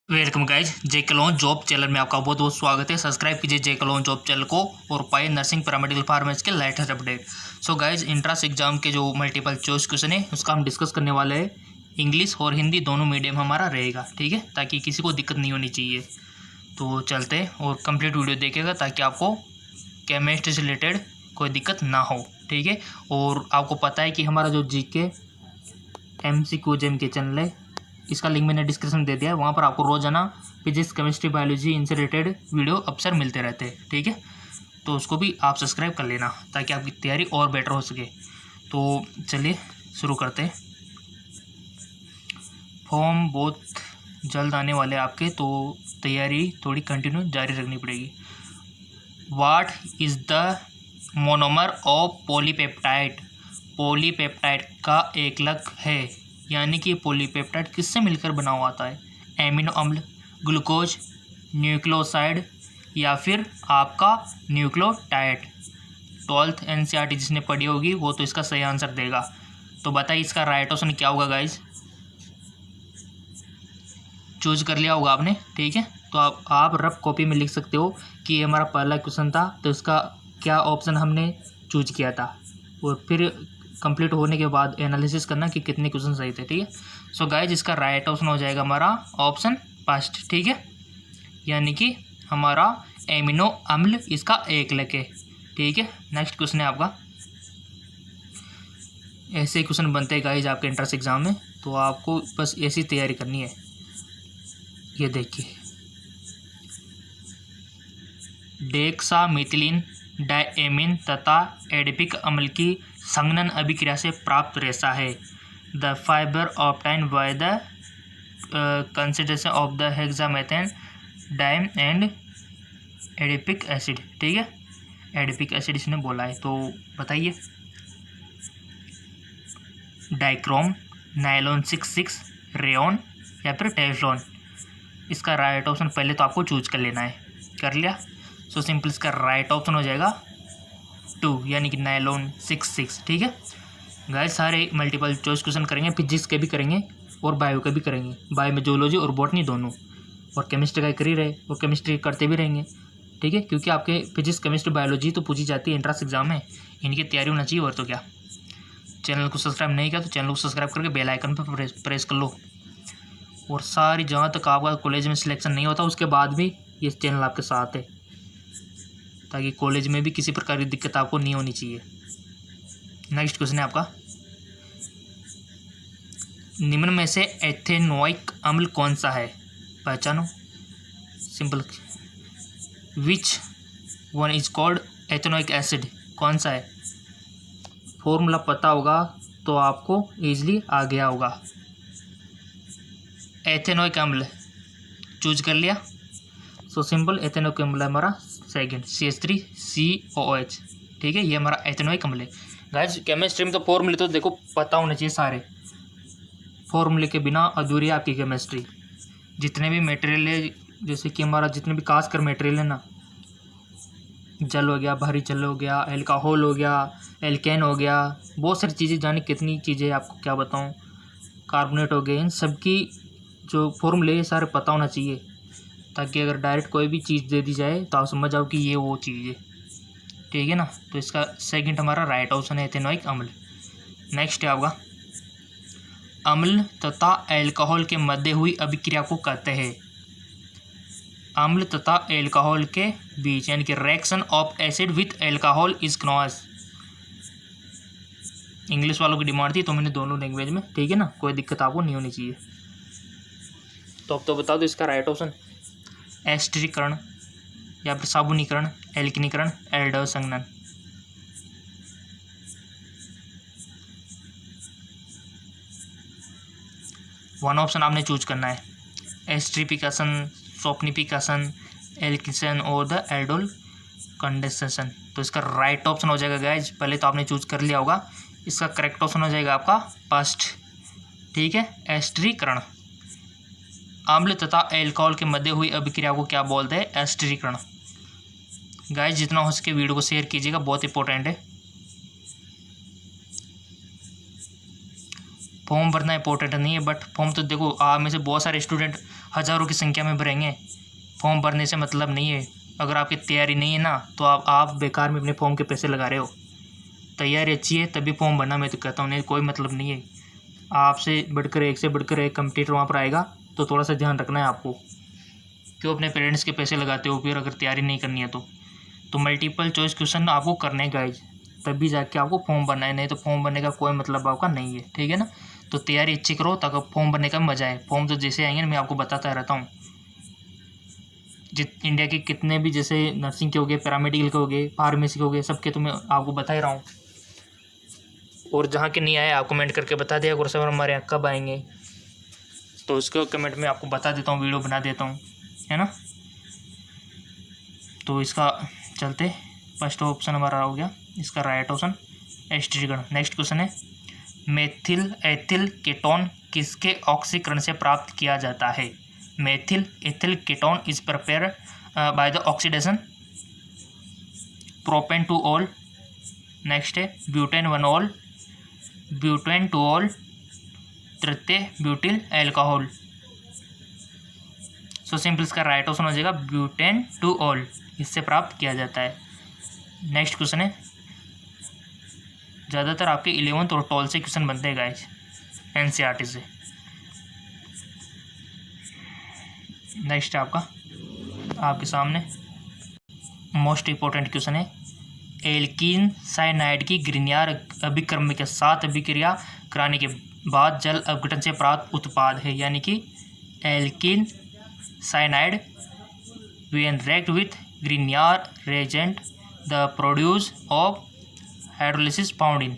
Welcome guys, जे clone job channel में आपका बहुत बहुत स्वागत है। सब्सक्राइब कीजिए जे कलोन जॉब चैनल को और पाए नर्सिंग पैरामेडिकल फार्मेसी के latest update. So guys, entrance exam के जो मल्टीपल चॉइस क्वेश्चन है उसका हम डिस्कस करने वाले हैं। इंग्लिश और हिंदी दोनों मीडियम हमारा रहेगा, ठीक है, ताकि किसी को दिक्कत नहीं होनी चाहिए। तो चलते हैं और कंप्लीट वीडियो देखेगा ताकि आपको केमिस्ट्री से रिलेटेड कोई दिक्कत ना हो, ठीक है। और आपको पता है कि हमारा जो जीके MCQ के चैनल है, इसका लिंक मैंने डिस्क्रिप्शन में दे दिया है। वहाँ पर आपको रोजाना फिजिक्स, केमिस्ट्री, बायोलॉजी इनसे रिलेटेड वीडियो अक्सर मिलते रहते हैं, ठीक है। तो उसको भी आप सब्सक्राइब कर लेना ताकि आपकी तैयारी और बेटर हो सके। तो चलिए शुरू करते हैं। फॉर्म बहुत जल्द आने वाले आपके, तो तैयारी थोड़ी कंटिन्यू जारी रखनी पड़ेगी। What is the monomer of polypeptide? Polypeptide का एकलक है, यानी कि पॉलीपेप्टाइड किससे मिलकर बना हुआ आता है? एमिनो अम्ल, ग्लूकोज, न्यूक्लियोसाइड या फिर आपका न्यूक्लियोटाइड। 12th NCERT जिसने पढ़ी होगी वो तो इसका सही आंसर देगा। तो बताइए इसका राइट ऑप्शन क्या होगा गाइज? चूज कर लिया होगा आपने, ठीक है। तो आप रफ कॉपी में लिख सकते हो कि ये हमारा पहला क्वेश्चन था, तो इसका क्या ऑप्शन हमने चूज किया था, और फिर कंप्लीट होने के बाद एनालिसिस करना कि कितने क्वेश्चन सही थे, ठीक है। सो गाइज, इसका राइट ऑप्शन हो जाएगा हमारा ऑप्शन फर्स्ट, ठीक है, यानी कि हमारा एमिनो अम्ल इसका एकलक है, ठीक है। नेक्स्ट क्वेश्चन है आपका। ऐसे क्वेश्चन बनते हैं गाइज आपके एंट्रेंस एग्जाम में, तो आपको बस ऐसी तैयारी करनी है। ये देखिए, डेक्सामेथिलीन डायएमीन तथा एडिपिक अम्ल की संघनन अभिक्रिया से प्राप्त रेशा है। The fibre obtained by the consideration of the hexamethylene diamine and adipic acid, ठीक है। एडिपिक एसिड इसने बोला है, तो बताइए। डाइक्रोम, नायलॉन 66, रेयन या फिर टेफ्लॉन। इसका राइट ऑप्शन पहले तो आपको चूज कर लेना है। कर लिया? सो सिंपल इसका राइट ऑप्शन हो जाएगा 2, यानी कि नायलॉन 66, ठीक है। गाइस, सारे मल्टीपल चॉइस क्वेश्चन करेंगे, फिजिक्स के भी करेंगे और बायो के भी करेंगे। बायो में जूलॉजी और बॉटनी दोनों, और केमिस्ट्री का कर ही रहे और केमिस्ट्री करते भी रहेंगे, ठीक है, क्योंकि आपके फिजिक्स, केमिस्ट्री, बायोलॉजी तो पूछी जाती है एंट्रेंस एग्जाम में, इनकी तैयारी होना चाहिए। और तो क्या, चैनल को सब्सक्राइब नहीं किया तो चैनल को सब्सक्राइब करके बेल आइकन पर प्रेस कर लो। और सारी जहाँ तक आपका कॉलेज में सिलेक्शन नहीं होता उसके बाद भी ये चैनल आपके साथ है, ताकि कॉलेज में भी किसी प्रकार की दिक्कत आपको नहीं होनी चाहिए। नेक्स्ट क्वेश्चन है आपका। निम्न में से एथेनोइक अम्ल कौन सा है? पहचानो। Simple. Which one is called ethanoic acid? कौन सा है? फॉर्मूला पता होगा तो आपको इजीली आ गया होगा। एथेनोइक अम्ल चूज कर लिया? सो सिंपल, एथेनोइक अम्ल है हमारा सेकेंड, CH3COOH, ठीक है। ये हमारा एथेनोइक अम्ल है। गाइस, केमिस्ट्री में तो फॉर्मूले तो देखो पता होने चाहिए सारे। फॉर्मूले के बिना अधूरी है आपकी केमिस्ट्री। जितने भी मटेरियल है, जैसे कि हमारा जितने भी खास कर मटेरियल है ना, जल हो गया, भारी जल हो गया, एल्कोहल हो गया, एल्केन हो गया, बहुत सारी चीज़ें, जाने कितनी चीज़ें आपको क्या बताऊँ, कार्बोनेट हो गए, इन सबकी जो फॉर्मूले सारे पता होना चाहिए, ताकि अगर डायरेक्ट कोई भी चीज़ दे दी जाए तो आप समझ जाओ कि ये वो चीज़ है, ठीक है ना। तो इसका सेकंड हमारा राइट ऑप्शन है एथेनोइक अम्ल। नेक्स्ट है आपका। अम्ल तथा एल्कोहल के मध्य हुई अभिक्रिया को कहते हैं? अम्ल तथा एल्कोहल के बीच, यानी कि reaction of acid with alcohol is known. English वालों की डिमांड थी तो मैंने दोनों लैंग्वेज में, ठीक है ना, कोई दिक्कत आपको नहीं होनी चाहिए। तो अब तो बता दो इसका राइट ऑप्शन। एस्टरीकरण या फिर साबुनीकरण, एल्किनीकरण, एल्डर संघनन। वन ऑप्शन आपने चूज करना है। एस्ट्रीफिकेशन, सोपनिफिकेशन, एल्किसन और द एल्डोल कंडेंसेशन। तो इसका राइट ऑप्शन हो जाएगा गाइज, पहले तो आपने चूज कर लिया होगा, इसका करेक्ट ऑप्शन हो जाएगा आपका फर्स्ट, ठीक है, एस्टरीकरण। अम्ल तथा एल्कोहल के मध्य हुई अभिक्रिया को क्या बोलते हैं? एस्टरीकरण। गाइज, जितना हो सके वीडियो को शेयर कीजिएगा, बहुत इंपॉर्टेंट है। फॉर्म भरना इंपॉर्टेंट नहीं है, बट फॉर्म तो देखो आप में से बहुत सारे स्टूडेंट हज़ारों की संख्या में भरेंगे। फॉर्म भरने से मतलब नहीं है, अगर आपकी तैयारी नहीं है ना तो आप बेकार में अपने फॉर्म के पैसे लगा रहे हो। तैयारी अच्छी है तभी फॉर्म भरना, मैं तो कहता हूँ, नहीं कोई मतलब नहीं है। आपसे बढ़कर एक से बढ़कर एक कंपटीटर वहाँ पर आएगा, तो थोड़ा सा ध्यान रखना है आपको। क्यों अपने पेरेंट्स के पैसे लगाते हो फिर अगर तैयारी नहीं करनी है तो मल्टीपल चॉइस क्वेश्चन आपको करने हैं गाइज, तभी जाके आपको फॉर्म भरना है, नहीं तो फॉर्म भरने का कोई मतलब आपका नहीं है। ठीक है ना, तो तैयारी अच्छी करो ताकि फॉर्म भरने का मज़ा आए। फॉर्म तो जैसे आएंगे ना मैं आपको बताता रहता हूँ, इंडिया के कितने भी जैसे नर्सिंग के हो गए, पैरामेडिकल के हो गए, फार्मेसी के हो गए, सबके तो मैं आपको बता ही रहा हूँ। और जहाँ के नहीं आए आप कमेंट करके बता दिया करो सर हमारे यहाँ कब आएंगे, तो उसको कमेंट में आपको बता देता हूँ, वीडियो बना देता हूँ, है ना। तो इसका चलते फर्स्ट ऑप्शन हमारा हो गया, इसका राइट ऑप्शन एस्ट्रिगन। नेक्स्ट क्वेश्चन है, मेथिल एथिल कीटोन किसके ऑक्सीकरण से प्राप्त किया जाता है? Methyl ethyl ketone is prepare by the oxidation propane two ol. Next है butane one ol, butane two ol, तृतीय ब्यूटिल एल्कोहल। सो सिंपल इसका राइट ऑप्शन हो जाएगा ब्यूटेन टू ऑल, इससे प्राप्त किया जाता है। नेक्स्ट क्वेश्चन है, ज़्यादातर आपके 11th और 12th से क्वेश्चन बनते हैं गाइस एनसीईआरटी से। नेक्स्ट है आपके सामने मोस्ट इम्पोर्टेंट क्वेश्चन है, एल्कीन साइनाइड की ग्रिनियार अभिक्रम के साथ अभिक्रिया कराने के बाद जल अपघटन से प्राप्त उत्पाद है, यानी कि alkene cyanide when react with Grignard reagent the produce of hydrolysis found in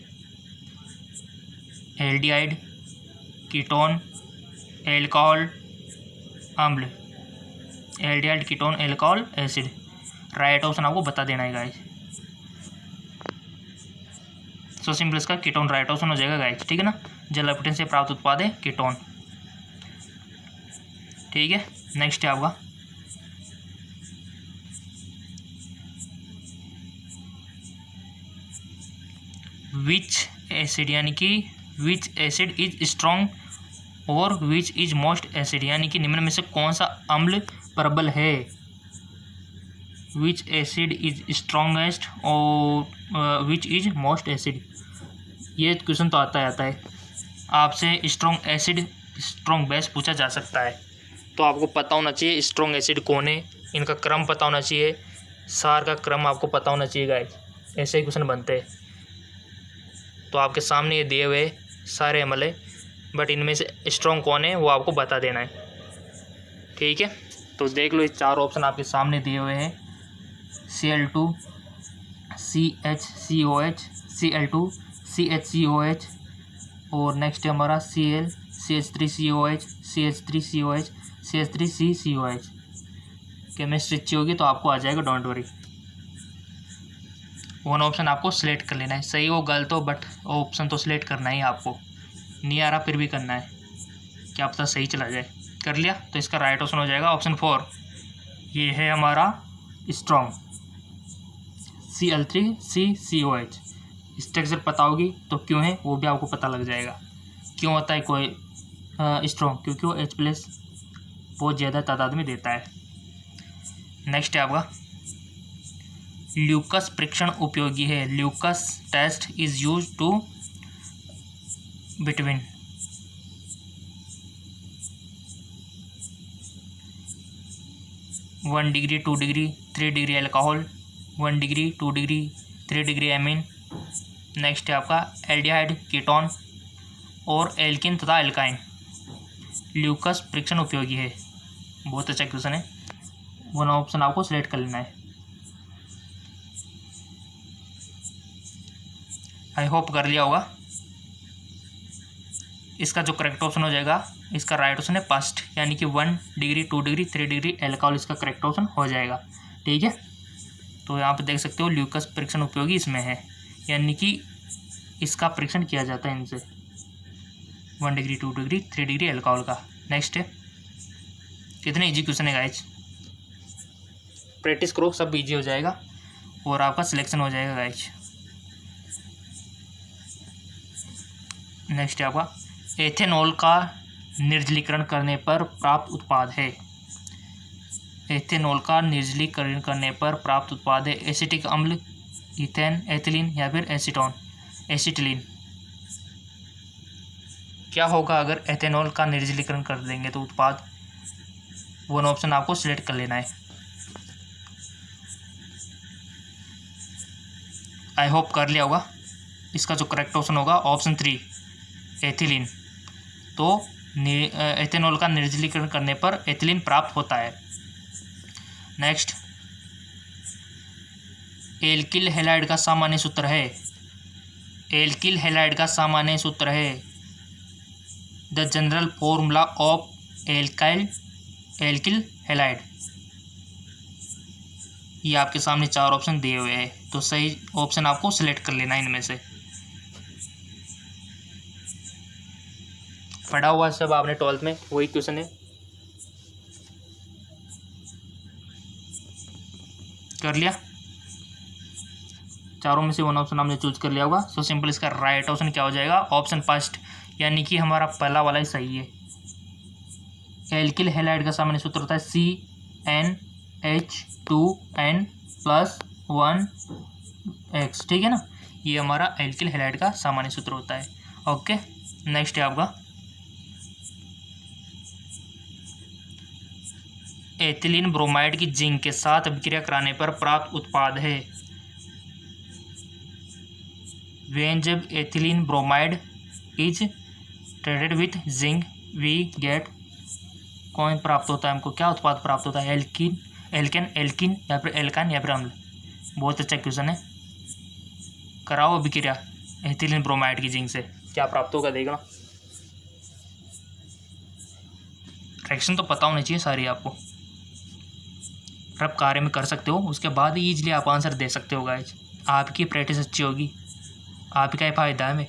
aldehyde, ketone, alcohol, अम्ल, aldehyde, ketone, alcohol, acid. Right option आपको बता देना है गाइस। सो सिंपल इसका कीटोन राइट ऑप्शन हो जाएगा गाइस। ठीक है ना, जल अपघटन से प्राप्त उत्पाद है कीटोन। ठीक है, नेक्स्ट है आपका विच एसिड, यानी कि विच एसिड इज स्ट्रॉन्ग और विच इज मोस्ट एसिड, यानी कि निम्न में से कौन सा अम्ल प्रबल है? विच एसिड इज स्ट्रॉन्गेस्ट और विच इज मोस्ट एसिड, ये क्वेश्चन तो आता है आपसे। स्ट्रॉन्ग एसिड स्ट्रॉन्ग बेस पूछा जा सकता है, तो आपको पता होना चाहिए स्ट्रॉन्ग एसिड कौन है, इनका क्रम पता होना चाहिए, सार का क्रम आपको पता होना चाहिए गाइस, ऐसे ही क्वेश्चन बनते हैं। तो आपके सामने ये दिए हुए सारे अम्ल है, बट इनमें से स्ट्रॉन्ग कौन है वो आपको बता देना है। ठीक है, तो देख लो ये 4 ऑप्शन आपके सामने दिए हुए हैं, Cl2 CHCOH, Cl2 CHCOH, और नेक्स्ट है हमारा Cl CH3COH, CH3COH, CH3CCOH। Chemistry अच्छी होगी तो आपको आ जाएगा, डोंट वरी। वन ऑप्शन आपको सिलेक्ट कर लेना है, सही हो गलत हो, बट ऑप्शन तो सिलेक्ट करना ही आपको, नहीं आ रहा फिर भी करना है, क्या पता सही चला जाए। कर लिया तो इसका राइट ऑप्शन हो जाएगा ऑप्शन 4, ये है हमारा स्ट्रॉन्ग Cl3CCOH। स्ट्रक्चर पता होगी तो क्यों है वो भी आपको पता लग जाएगा, क्यों होता है कोई स्ट्रॉन्ग, क्योंकि वो H+ बहुत ज़्यादा तादाद में देता है। नेक्स्ट है आपका ल्यूकस परीक्षण उपयोगी है। Lucas test is use to between 1 degree 2 degree 3 degree alcohol, 1 degree 2 degree 3 degree amine. Next है आपका एल्डिहाइड, कीटोन और एल्किन तथा एल्काइन। ल्यूकस परीक्षण उपयोगी है, बहुत अच्छा क्वेश्चन है, वन ऑप्शन आपको सिलेक्ट कर लेना है। आई होप कर लिया होगा। इसका जो करेक्ट ऑप्शन हो जाएगा, इसका राइट ऑप्शन है फर्स्ट, यानी कि 1 डिग्री 2 डिग्री 3 डिग्री एल्कोहल इसका करेक्ट ऑप्शन हो जाएगा। ठीक है, तो यहाँ पे देख सकते हो ल्यूकस परीक्षण उपयोगी इसमें है, यानी कि इसका परीक्षण किया जाता है इनसे, 1 डिग्री 2 डिग्री 3 डिग्री एल्कोहल का। नेक्स्ट है, कितने इजी क्वेश्चन है गाइज, प्रैक्टिस करो सब इजी हो जाएगा और आपका सिलेक्शन हो जाएगा गाइज। नेक्स्ट है आपका एथेनॉल का निर्जलीकरण करने पर प्राप्त उत्पाद है। एथेनॉल का निर्जलीकरण करने पर प्राप्त उत्पाद है एसिटिक अम्ल, इथेन, एथिलीन या फिर एसीटोन, एसिटिलीन। क्या होगा अगर एथेनॉल का निर्जलीकरण कर देंगे तो उत्पाद? वन ऑप्शन आपको सिलेक्ट कर लेना है। आई होप कर लिया होगा। इसका जो करेक्ट ऑप्शन होगा ऑप्शन 3 एथिलीन। तो एथेनॉल का निर्जलीकरण करने पर एथिलीन प्राप्त होता है। नेक्स्ट, एल्किल हैलाइड का सामान्य सूत्र है। एल्किल हैलाइड का सामान्य सूत्र है the general formula of alkyl halide. ये आपके सामने 4 ऑप्शन दिए हुए हैं, तो सही ऑप्शन आपको सिलेक्ट कर लेना है इनमें से। पढ़ा हुआ सब आपने 12th में, वही क्वेश्चन है, कर लिया। चारों में से वन ऑप्शन आपने चूज कर लिया होगा। सो सिंपल इसका राइट ऑप्शन क्या हो जाएगा? ऑप्शन फर्स्ट, यानी कि हमारा पहला वाला ही सही है। एल्किल हैलाइड का सामान्य सूत्र होता है CnH2n+1X, ठीक है ना। ये हमारा एल्किल हैलाइड का सामान्य सूत्र होता है। ओके, नेक्स्ट है आपका एथिलीन ब्रोमाइड की जिंक के साथ अभिक्रिया कराने पर प्राप्त उत्पाद है। व्हेन जब ethylene bromide is treated with zinc we get, कौन प्राप्त होता है हमको? क्या उत्पाद प्राप्त होता है? एल्केन या फिर एल्कान या फिर अम्ल। बहुत अच्छा क्वेश्चन है। कराओ अभिक्रिया एथिलीन ब्रोमाइड की जिंक से, क्या प्राप्त होगा देखना। रिएक्शन तो पता होनी चाहिए सारी आपको, आप कार्य में कर सकते हो, उसके बाद ही ईजिली आप आंसर दे सकते हो गाइज। आपकी प्रैक्टिस अच्छी होगी, आपका ही फायदा है में,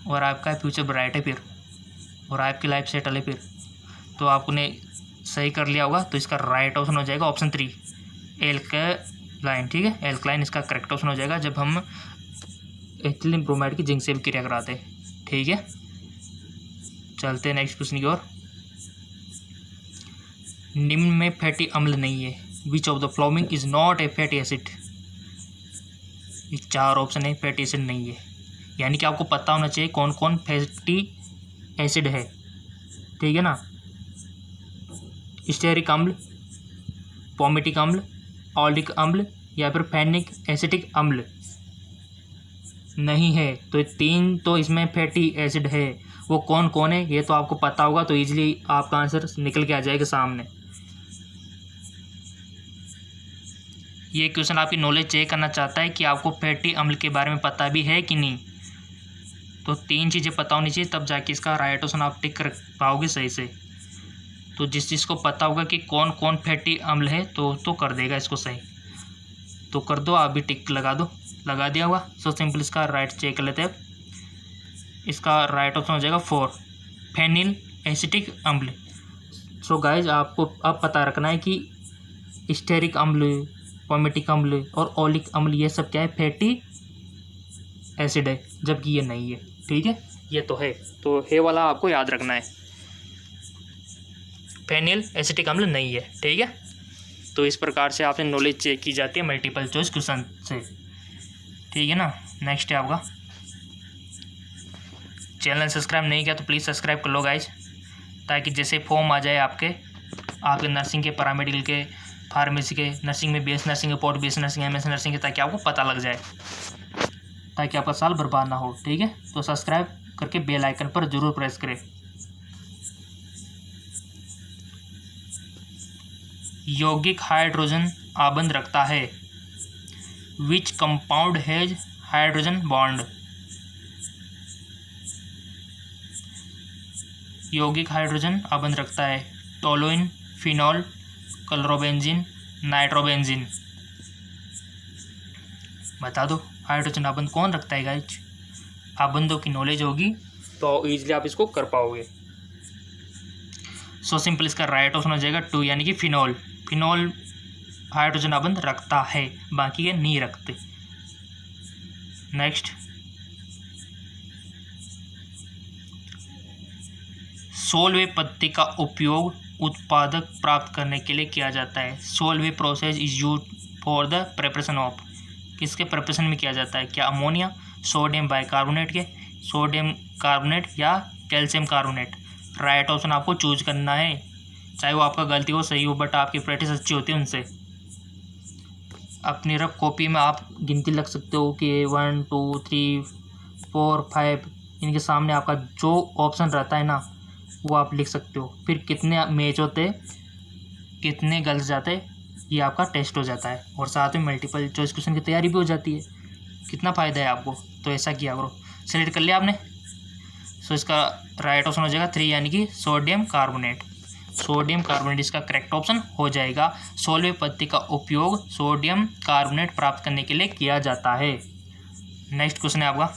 और आपका फ्यूचर ब्राइट है फिर, और आपकी लाइफ सेटल है फिर। तो आपने सही कर लिया होगा, तो इसका राइट ऑप्शन हो जाएगा ऑप्शन 3 एल्कलाइन, ठीक है। एल्कलाइन इसका करेक्ट ऑप्शन हो जाएगा जब हम एथिलीन ब्रोमाइड की जिंक से भी क्रिया कराते हैं, ठीक है। चलते हैं नेक्स्ट क्वेश्चन की ओर। निम्न में फैटी अम्ल नहीं है, which of the following is not a fatty acid. ये 4 ऑप्शन है, फैटी एसिड नहीं है, यानी कि आपको पता होना चाहिए कौन कौन फैटी एसिड है, ठीक है ना। स्टेरिक अम्ल, पोमेटिक अम्ल, ऑलिक अम्ल या फिर फेनिक एसिटिक अम्ल नहीं है। तो 3 तो इसमें फैटी एसिड है, वो कौन कौन है ये तो आपको पता होगा, तो इजीली आपका आंसर निकल के आ जाएगा सामने। ये क्वेश्चन आपकी नॉलेज चेक करना चाहता है कि आपको फैटी अम्ल के बारे में पता भी है कि नहीं। तो 3 चीज़ें पता होनी चाहिए, तब जाके इसका राइट ऑप्शन आप टिक कर पाओगे सही से। तो जिस चीज़ को पता होगा कि कौन कौन फैटी अम्ल है तो कर देगा इसको सही। तो कर दो, आप भी टिक लगा दो, लगा दिया होगा। सो सिंपल इसका राइट चेक कर लेते हैं। इसका राइट ऑप्शन हो जाएगा 4 फेनिल एसिटिक अम्ल। सो गाइज आपको अब पता रखना है कि स्टेरिक अम्ल, पोमेटिक अम्ल और ओलिक अम्ल ये सब क्या है? फैटी एसिड है, जबकि ये नहीं है, ठीक है। ये तो है, तो हे वाला आपको याद रखना है, फेनिल एसिटिक अम्ल नहीं है, ठीक है। तो इस प्रकार से आपने नॉलेज चेक की जाती है मल्टीपल चॉइस क्वेश्चन से, ठीक है ना। नेक्स्ट है आपका, चैनल सब्सक्राइब नहीं किया तो प्लीज़ सब्सक्राइब कर लो गाइज, ताकि जैसे फॉर्म आ जाए आपके नर्सिंग के, पैरामेडिकल के, फार्मेसी के, नर्सिंग में BS नर्सिंग के, post BS nursing, MS nursing के, ताकि आपको पता लग जाए, ताकि आपका साल बर्बाद ना हो, ठीक है। तो सब्सक्राइब करके बेल आइकन पर जरूर प्रेस करें। यौगिक हाइड्रोजन आबंध रखता है, which compound has hydrogen bond. यौगिक हाइड्रोजन आबंध रखता है टोलुइन, फिनॉल, क्लोरोबेंजीन, नाइट्रोबेंजीन। बता दो हाइड्रोजन आबंध कौन रखता है गाइज। आबंधों की नॉलेज होगी तो इजीली आप इसको कर पाओगे। सो सिंपल इसका राइट ऑप्शन हो जाएगा 2, यानी कि फिनॉल। फिनॉल हाइड्रोजन आबंध रखता है, बाकी ये नहीं रखते। नेक्स्ट, 16वें पत्ती का उपयोग उत्पादक प्राप्त करने के लिए किया जाता है। 16वीं process is use for the preparation of, किसके प्रिपरेशन में किया जाता है? क्या अमोनिया, सोडियम बाइकार्बोनेट के, सोडियम कार्बोनेट या कैल्शियम कार्बोनेट? राइट ऑप्शन आपको चूज करना है, चाहे वो आपका गलती हो सही हो, बट आपकी प्रैक्टिस अच्छी होती है उनसे। अपनी रफ कॉपी में आप गिनती लग सकते हो कि 1 2 3 4 5, इनके सामने आपका जो ऑप्शन रहता है ना वो आप लिख सकते हो। फिर कितने मैच होते, कितने गलत जाते, ये आपका टेस्ट हो जाता है और साथ में मल्टीपल चॉइस क्वेश्चन की तैयारी भी हो जाती है। कितना फ़ायदा है आपको, तो ऐसा किया करो। सेलेक्ट कर लिया आपने, सो इसका राइट ऑप्शन हो जाएगा 3 यानी कि सोडियम कार्बोनेट। सोडियम कार्बोनेट इसका करेक्ट ऑप्शन हो जाएगा। 16वें पत्ती का उपयोग सोडियम कार्बोनेट प्राप्त करने के लिए किया जाता है। नेक्स्ट क्वेश्चन है आपका,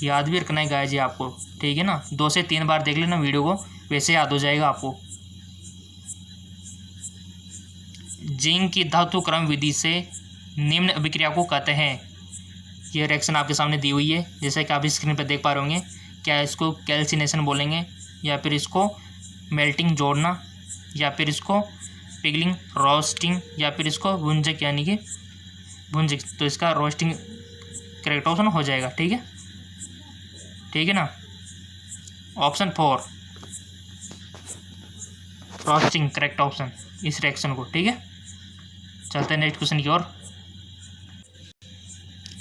याद भी रखना है गाइस जी आपको, ठीक है ना। 2 से 3 बार देख लेना वीडियो को, वैसे याद हो जाएगा आपको। जिंक की धातु क्रम विधि से निम्न अभिक्रिया को कहते हैं। ये रिएक्शन आपके सामने दी हुई है, जैसे कि आप स्क्रीन पर देख पा रहे होंगे। क्या इसको कैल्सिनेशन बोलेंगे, या फिर इसको मेल्टिंग जोड़ना, या फिर इसको पिगलिंग, रोस्टिंग, या फिर इसको भुंजक यानी कि भुंजक? तो इसका रोस्टिंग करेक्ट ऑप्शन हो जाएगा, ठीक है, ठीक है ना। ऑप्शन 4 रोस्टिंग करेक्ट ऑप्शन इस रिएक्शन को, ठीक है। चलते हैं नेक्स्ट क्वेश्चन की ओर।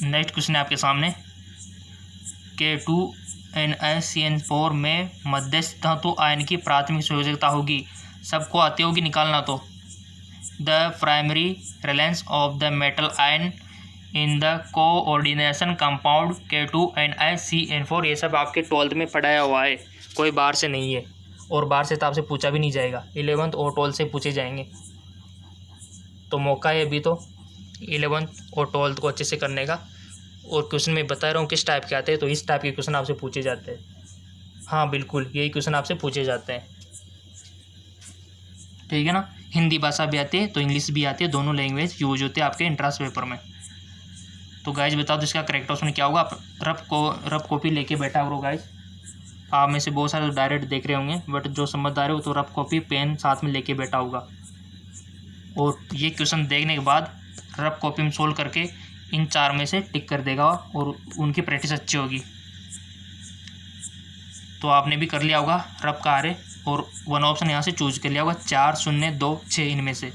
नेक्स्ट क्वेश्चन है आपके सामने, K2NaCN4 में मध्यस्थ धातु आयन की प्राथमिक संयोजकता होगी। सबको आती होगी निकालना तो। The primary valence of the metal ion in the coordination compound K2NaCN4, ये सब आपके 12th में पढ़ाया हुआ है, कोई बाहर से नहीं है और बाहर से तो आपसे पूछा भी नहीं जाएगा। 11th और 12th से पूछे जाएंगे, तो मौका है अभी तो 11th और 12th को अच्छे से करने का। और क्वेश्चन मैं बता रहा हूँ किस टाइप के आते हैं, तो इस टाइप के क्वेश्चन आपसे पूछे जाते हैं। हाँ बिल्कुल, यही क्वेश्चन आपसे पूछे जाते हैं, ठीक है ना। हिंदी भाषा भी आती है तो इंग्लिश भी आती है, दोनों लैंग्वेज यूज होते हैं आपके एंट्रेंस पेपर में। तो गाइज बताओ तो इसका करेक्ट ऑप्शन क्या होगा। आप रफ कॉपी लेके बैठा करो गाइज। आप में से बहुत सारे तो डायरेक्ट देख रहे होंगे, बट जो समझदार है वो तो रफ कॉपी पेन साथ में लेके बैठा होगा, और ये क्वेश्चन देखने के बाद रफ कॉपी में सोल्व करके इन 4 में से टिक कर देगा और उनकी प्रैक्टिस अच्छी होगी। तो आपने भी कर लिया होगा रफ का आरे, और 1 ऑप्शन यहाँ से चूज कर लिया होगा, 4 0 2 6 इनमें से।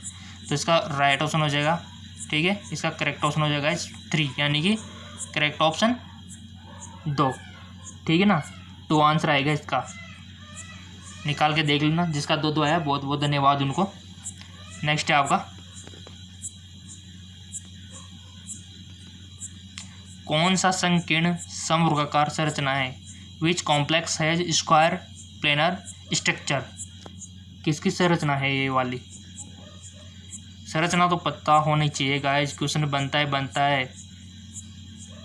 तो इसका राइट ऑप्शन हो जाएगा, ठीक है। इसका करेक्ट ऑप्शन हो जाएगा 3 यानी कि करेक्ट ऑप्शन 2, ठीक है ना। 2 आंसर आएगा इसका, निकाल के देख लेना। जिसका 2 आया बहुत बहुत धन्यवाद उनको। नेक्स्ट है आपका, कौन सा संकीर्ण समवर्गाकार संरचना है? Which complex has square planar structure? किसकी संरचना है ये वाली? संरचना तो पता होनी चाहिए गाइस, क्वेश्चन बनता है।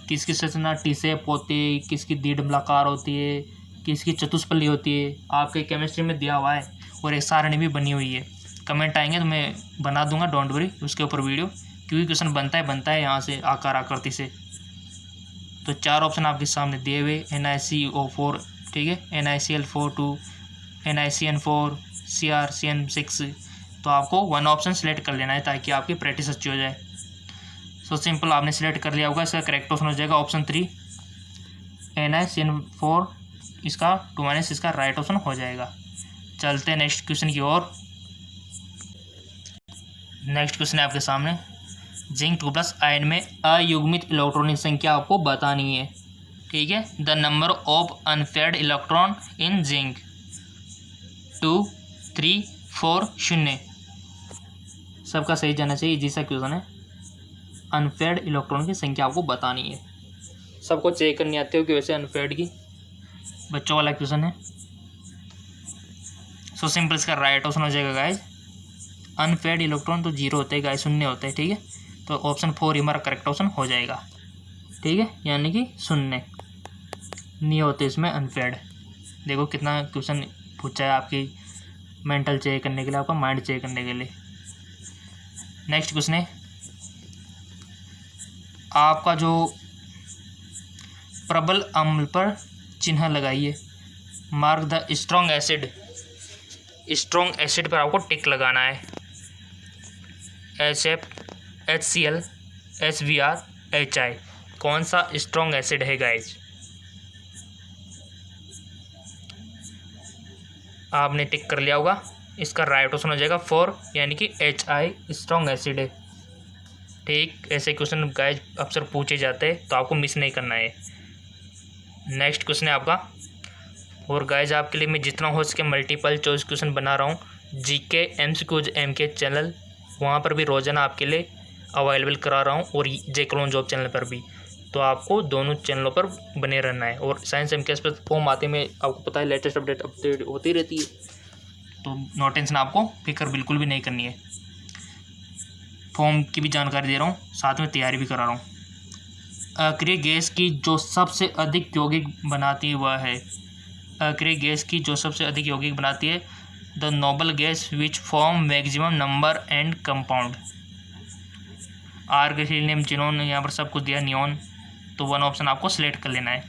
किसकी संरचना टी शेप होती है, किसकी दीर्घवृत्ताकार होती है, किसकी चतुष्फली होती है, आपके केमिस्ट्री में दिया हुआ है, और एक सारणी भी बनी हुई है। कमेंट आएंगे तो मैं बना दूंगा, डोंट वरी, उसके ऊपर वीडियो, क्योंकि क्वेश्चन बनता है यहाँ से आकार आकृति से। तो 4 ऑप्शन आपके सामने दिए हुए, NiCO4, ठीक है, NiCl4 NiCN4 CrCN6। तो आपको 1 ऑप्शन सेलेक्ट कर लेना है ताकि आपकी प्रैक्टिस अच्छी हो जाए। सो सिंपल, आपने सेलेक्ट कर लिया होगा। इसका करेक्ट ऑप्शन हो जाएगा ऑप्शन 3 NiCN4, इसका 2 इसका राइट ऑप्शन हो जाएगा। चलते हैं नेक्स्ट क्वेश्चन की ओर। नेक्स्ट क्वेश्चन है आपके सामने, जिंक 2+ आयन में अयुग्मित इलेक्ट्रॉनिक संख्या आपको बतानी है, ठीक है। The number of unpaired electron in zinc 2 3 4 0। सबका सही जाना चाहिए, जैसा क्वेश्चन है। अनपेयर्ड इलेक्ट्रॉन की संख्या आपको बतानी है। सबको चेक करनी आती हो कि वैसे अनपेयर्ड की, बच्चों वाला क्वेश्चन है। सो सिंपल, इसका राइट ऑप्शन हो जाएगा गाइज, अनपेयर्ड इलेक्ट्रॉन तो 0 होते हैं गाइज, 0 होते हैं, ठीक है। तो ऑप्शन 4 हमारा करेक्ट ऑप्शन हो जाएगा, ठीक है, यानी कि 0 नहीं होते इसमें अनपेयर्ड। देखो कितना क्वेश्चन पूछा है आपकी मेंटल चेक करने के लिए, आपका माइंड चेक करने के लिए। नेक्स्ट क्वेश्चन है आपका, जो प्रबल अम्ल पर चिन्ह लगाइए। Mark the strong acid, strong acid पर आपको टिक लगाना है। HF, HCl, HBr, HI, कौन सा स्ट्रॉन्ग एसिड है गाइज? आपने टिक कर लिया होगा। इसका राइट ऑप्शन हो जाएगा 4, यानी कि HI स्ट्रॉन्ग एसिड है। ठीक, ऐसे क्वेश्चन गाइज अक्सर पूछे जाते हैं, तो आपको मिस नहीं करना है। नेक्स्ट क्वेश्चन है आपका, और गाइज आपके लिए मैं जितना हो सके मल्टीपल चॉइस क्वेश्चन बना रहा हूँ। GK MCQs MK चैनल, वहाँ पर भी रोजाना आपके लिए अवेलेबल करा रहा हूँ, और जेक्लोन जॉब चैनल पर भी। तो आपको दोनों चैनलों पर बने रहना है। और साइंस MKS पर फॉर्म आते में आपको पता है लेटेस्ट अपडेट होती रहती है, तो नो टेंशन, आपको फिक्र बिल्कुल भी नहीं करनी है। फॉर्म की भी जानकारी दे रहा हूँ, साथ में तैयारी भी करा रहा हूँ। अक्रिय गैस की जो सबसे अधिक यौगिक बनाती है वह है, अक्रिय गैस की जो सबसे अधिक यौगिक बनाती है, the noble gas which form maximum number and compound. Argon, helium, xenon, यहाँ पर सब कुछ दिया, नियॉन, तो 1 ऑप्शन आपको सिलेक्ट कर लेना है।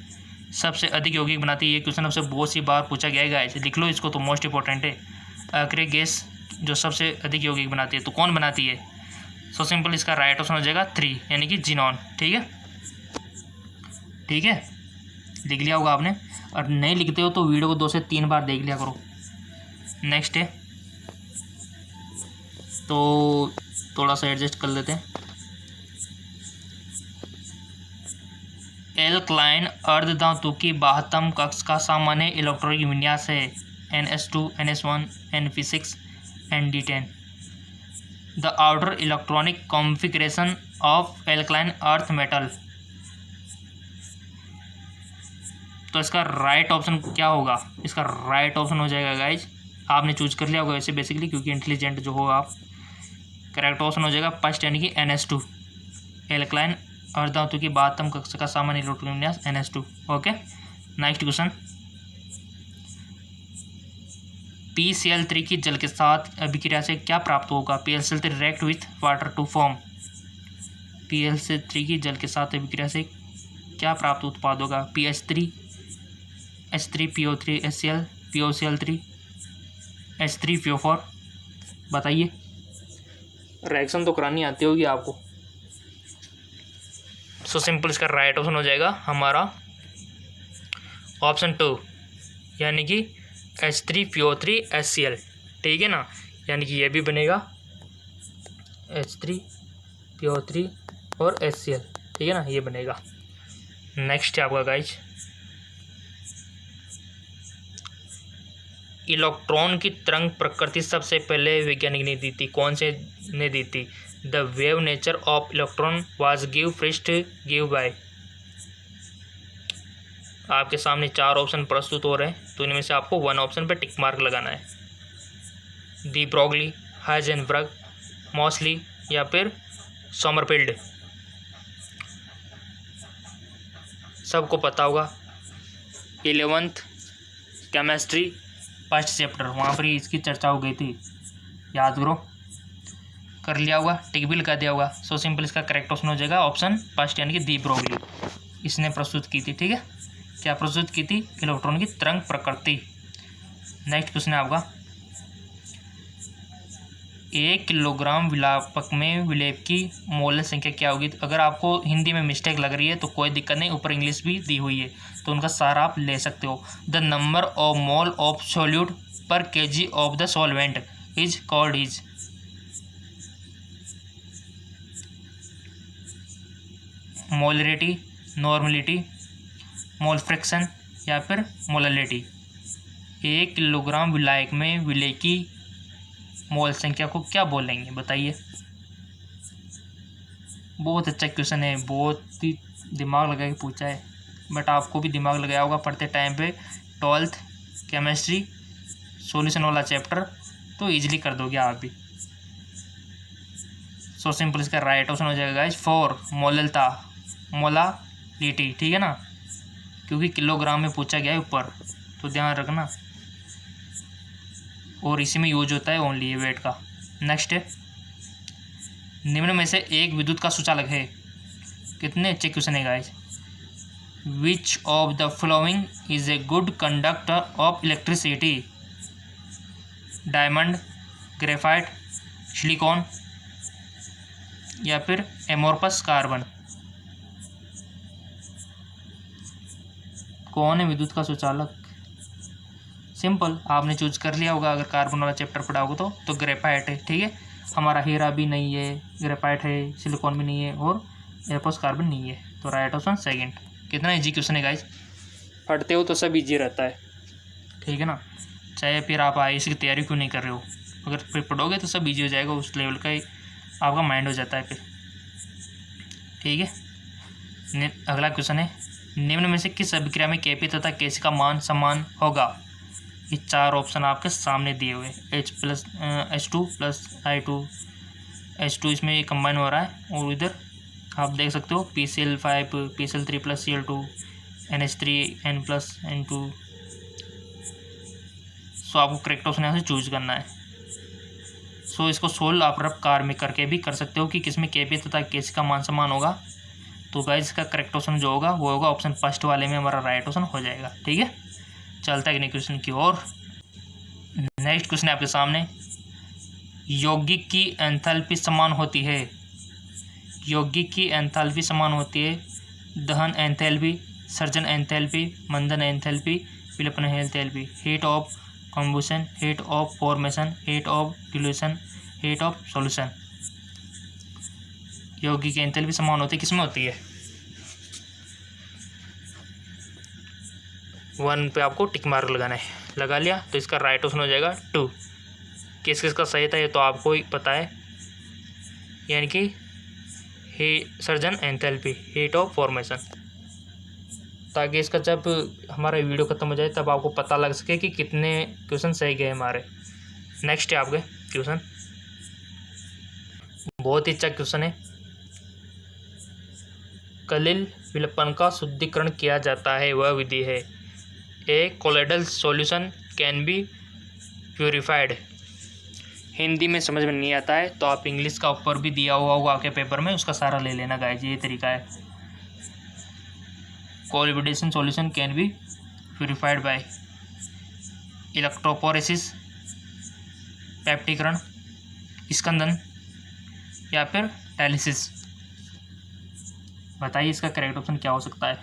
सबसे अधिक यौगिक बनाती है, ये क्वेश्चन आपसे बहुत सी बार पूछा गया है गाइस, लिख लो इसको, तो मोस्ट इंपॉर्टेंट है। अक्रिय गैस जो सबसे अधिक यौगिक बनाती है, तो कौन बनाती है? सो सिंपल, इसका राइट ऑप्शन हो जाएगा 3, यानी कि जिनॉन। ठीक है, ठीक है, लिख लिया होगा आपने। और नहीं लिखते हो तो वीडियो को 2 से 3 बार देख लिया करो। नेक्स्ट है, तो थोड़ा सा एडजस्ट कर लेते हैं। एल्कलाइन अर्ध धातु की बाह्यतम कक्ष का सामान्य इलेक्ट्रॉनिक विन्यास है NS2, NS1, NP6, ND10। The outer electronic configuration of alkaline earth metal. तो इसका राइट ऑप्शन क्या होगा? इसका राइट ऑप्शन हो जाएगा गाइज, आपने चूज कर लिया होगा वैसे बेसिकली, क्योंकि इंटेलिजेंट जो हो आप। करेक्ट ऑप्शन हो जाएगा फर्स्ट, यानी कि NS2, एल्कलाइन अर्ध धातु की बाह्यतम कक्ष का सामान्य इलेक्ट्रॉनिक विन्यास NS2। Okay, next question, PCl3 की जल के साथ अभिक्रिया से क्या प्राप्त होगा? PCl3 react with water to form. PCl3 की जल के साथ अभिक्रिया से क्या प्राप्त उत्पाद होगा? PH3, H3PO3 HCl, POCl3, H3PO4। बताइए, रिएक्शन तो करानी आती होगी आपको। सो सिंपल, इसका राइट ऑप्शन हो जाएगा हमारा ऑप्शन 2, यानी कि H3PO3 HCl। ठीक है ना, यानी कि ये भी बनेगा H3PO3 और HCl। ठीक है ना, ये बनेगा। नेक्स्ट है आपका गाइज, इलेक्ट्रॉन की तरंग प्रकृति सबसे पहले वैज्ञानिक ने दी थी, कौन से ने दी थी? The wave nature of electron was give first give by. आपके सामने 4 ऑप्शन प्रस्तुत हो रहे हैं, तो इनमें से आपको 1 ऑप्शन पर टिक मार्क लगाना है। डी ब्रोगली, हाइजेनबर्ग, मॉसली या फिर सोमरफील्ड। सबको पता होगा 11th केमिस्ट्री फर्स्ट चैप्टर, वहाँ पर ही इसकी चर्चा हो गई थी, याद करो। कर लिया होगा, टिक भी लगा दिया होगा। सो सिंपल, इसका करेक्ट ऑप्शन हो जाएगा ऑप्शन फर्स्ट, यानी कि दी ब्रोगली, इसने प्रस्तुत की थी। ठीक है, क्या प्रस्तुत की थी? इलेक्ट्रॉन की तरंग प्रकृति। नेक्स्ट क्वेश्चन है आपका, 1 किलोग्राम विलापक में विलेप की मोल संख्या क्या होगी? अगर आपको हिंदी में मिस्टेक लग रही है तो कोई दिक्कत नहीं, ऊपर इंग्लिश भी दी हुई है, तो उनका सारा आप ले सकते हो। The number of mole of solute पर kg of the solvent is called is. Molarity, normality, mole fraction या फिर मोललिटी। 1 किलोग्राम विलायक में विलेय की मोल संख्या को क्या बोलेंगे? बताइए। बहुत अच्छा क्वेश्चन है, बहुत ही दिमाग लगा के पूछा है, बट आपको भी दिमाग लगाया होगा पढ़ते टाइम पे 12th केमिस्ट्री सॉल्यूशन वाला चैप्टर, तो इजीली कर दोगे आप भी। सो सिंपल, इसका राइट ऑप्शन हो जाएगा गाइस 4, मोललता, मोलालिटी। ठीक है ना, क्योंकि किलोग्राम में पूछा गया है ऊपर, तो ध्यान रखना, और इसी में यूज होता है ओनली ये वेट का। नेक्स्ट है, निम्न में से एक विद्युत का सुचालक है। कितने अच्छे क्वेश्चन है guys. Which of the following is a good conductor of electricity? Diamond, graphite, silicon या फिर एमोर्फस कार्बन। कौन है विद्युत का सुचालक? सिंपल, आपने चूज कर लिया होगा अगर कार्बन वाला चैप्टर पढ़ा होगा तो ग्रेफाइट है। ठीक है, हमारा हीरा भी नहीं है, ग्रेफाइट है, सिलिकॉन भी नहीं है और एमोर्फस कार्बन नहीं है, तो राइट ऑप्शन सेकंड। कितना इजी क्वेश्चन है गाइस, पढ़ते हो तो सब इजी रहता है। ठीक है ना, चाहे फिर आप आईएएस की तैयारी क्यों नहीं कर रहे हो, अगर फिर पढ़ोगे तो सब इजी हो जाएगा, उस लेवल का ही आपका माइंड हो जाता है फिर। ठीक है, अगला क्वेश्चन है, निम्न में से किस अभिक्रिया में केपी तथा केसी का मान समान होगा? ये चार ऑप्शन आपके सामने दिए हुए, H2 प्लस I2, H2 इसमें ये कंबाइन हो रहा है और इधर आप देख सकते हो PCl5 PCl3 plus Cl2 NH3N plus N2। सो आपको करेक्ट ऑप्शन यहाँ से चूज करना है। सो इसको सोल्व आप रफ कार में करके भी कर सकते हो कि किसमें केपी तथा केसी का मान समान होगा। तो गाइस इसका करेक्ट ऑप्शन जो होगा वो होगा ऑप्शन फर्स्ट वाले में, हमारा राइट ऑप्शन हो जाएगा। ठीक है, चलता है नेक्स्ट क्वेश्चन की ओर। नेक्स्ट क्वेश्चन है आपके सामने, यौगिक की एंथैल्पी समान होती है। यौगिक की एंथैल्पी समान होती है, दहन एंथैल्पी, सर्जन एंथैल्पी, मंदन एंथैल्पी, विलपन enthalpy. Heat of combustion, heat of formation, heat of dilution, heat of solution. यौगिक की एंथैल्पी समान होती है, किसमें होती है? 1 पे आपको टिक मार्क लगाना है, लगा लिया तो इसका राइट ऑप्शन हो जाएगा 2। किस किस का सही था ये तो आपको ही पता है, यानी कि surgeon enthalpy, heat of formation, ताकि इसका जब हमारा वीडियो खत्म हो जाए तब आपको पता लग सके कि कितने क्वेश्चन सही गए हमारे। नेक्स्ट है आपके क्वेश्चन, बहुत ही अच्छा क्वेश्चन है। कलिल विलपन का शुद्धिकरण किया जाता है, वह विधि है। A colloidal solution can be purified. Hindi में समझ में नहीं आता है तो आप इंग्लिश का ऊपर भी दिया हुआ होगा आपके पेपर में, उसका सारा ले लेना गाइस, ये तरीका है। Colloidal solution can be purified by electrophoresis, पैप्टिकरण, स्कंदन या फिर डायलिसिस। बताइए इसका करेक्ट ऑप्शन क्या हो सकता है?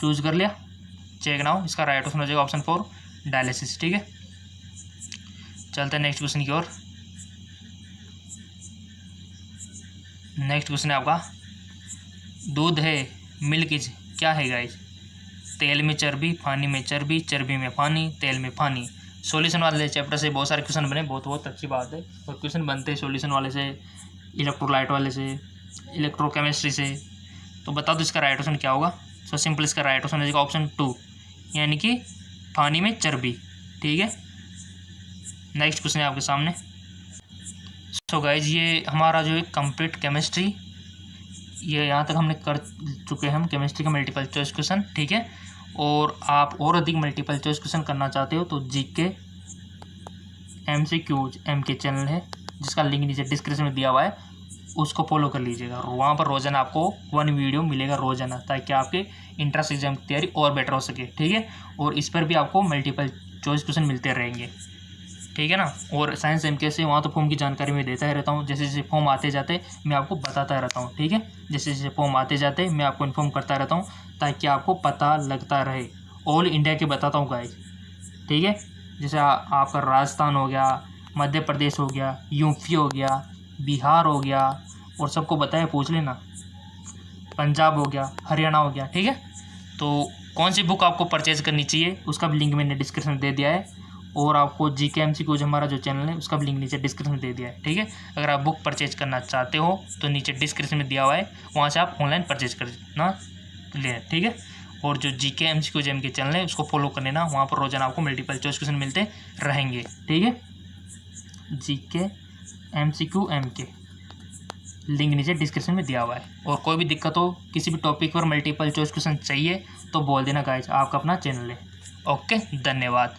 चूज कर लिया, चेक नाउ, इसका राइट ऑप्शन हो जाएगा ऑप्शन 4 डायलिसिस। ठीक है, चलते हैं नेक्स्ट क्वेश्चन की ओर। नेक्स्ट क्वेश्चन है आपका, दूध है, मिल्क इज क्या है गाइस? तेल में चर्बी, पानी में चर्बी, चर्बी में पानी, तेल में पानी। सॉल्यूशन वाले चैप्टर से बहुत सारे क्वेश्चन बने, बहुत अच्छी बात है। और क्वेश्चन बनते हैं सॉल्यूशन वाले से, इलेक्ट्रोलाइट वाले से, इलेक्ट्रोकेमिस्ट्री से। तो बता दो इसका राइट ऑप्शन क्या होगा? सो सिंपल इसका राइट ऑप्शन हो जाएगा ऑप्शन 2, यानी कि पानी में चर्बी। ठीक है, नेक्स्ट क्वेश्चन है आपके सामने। सो गाइज ये हमारा जो है कंप्लीट केमिस्ट्री, ये यहाँ तक हमने कर चुके हैं हम केमिस्ट्री का मल्टीपल चॉइस क्वेश्चन। ठीक है, और आप और अधिक मल्टीपल चॉइस क्वेश्चन करना चाहते हो तो जीके MCQs के चैनल है, जिसका लिंक नीचे डिस्क्रिप्शन में दिया हुआ है, उसको फॉलो कर लीजिएगा। वहाँ पर रोजाना आपको 1 वीडियो मिलेगा रोजाना, ताकि आपके इंट्रेंस एग्जाम की तैयारी और बेटर हो सके। ठीक है, और इस पर भी आपको मल्टीपल चॉइस क्वेश्चन मिलते रहेंगे। ठीक है ना, और साइंस MK से वहाँ तो फॉर्म की जानकारी मैं देता ही रहता हूँ, जैसे जैसे फॉर्म आते जाते मैं आपको बताता रहता हूँ। ठीक है, जैसे जैसे फॉर्म आते जाते मैं आपको इन्फॉर्म करता रहता हूँ, ताकि आपको पता लगता रहे। ऑल इंडिया के बताता हूँ गाइस। ठीक है, जैसे आपका राजस्थान हो गया, मध्य प्रदेश हो गया, यूपी हो गया, बिहार हो गया, और सबको बताया पूछ लेना, पंजाब हो गया, हरियाणा हो गया। ठीक है, तो कौन सी बुक आपको परचेज करनी चाहिए उसका भी लिंक मैंने डिस्क्रिप्शन में दे दिया है, और आपको GK MCQ हमारा जो चैनल है उसका भी लिंक नीचे डिस्क्रिप्शन में दे दिया है। ठीक है, अगर आप बुक परचेज करना चाहते हो तो नीचे डिस्क्रिप्शन में दिया हुआ है, वहाँ से आप ऑनलाइन परचेज करना ले। ठीक है, और जो GK MCQ के चैनल है उसको फॉलो कर लेना, वहाँ पर रोजाना आपको मल्टीपल चॉइस क्वेश्चन मिलते रहेंगे। ठीक है, GK MCQ लिंक नीचे डिस्क्रिप्शन में दिया हुआ है। और कोई भी दिक्कत हो, किसी भी टॉपिक पर मल्टीपल चॉइस क्वेश्चन चाहिए तो बोल देना गाइस, आपका अपना चैनल है। ओके, धन्यवाद।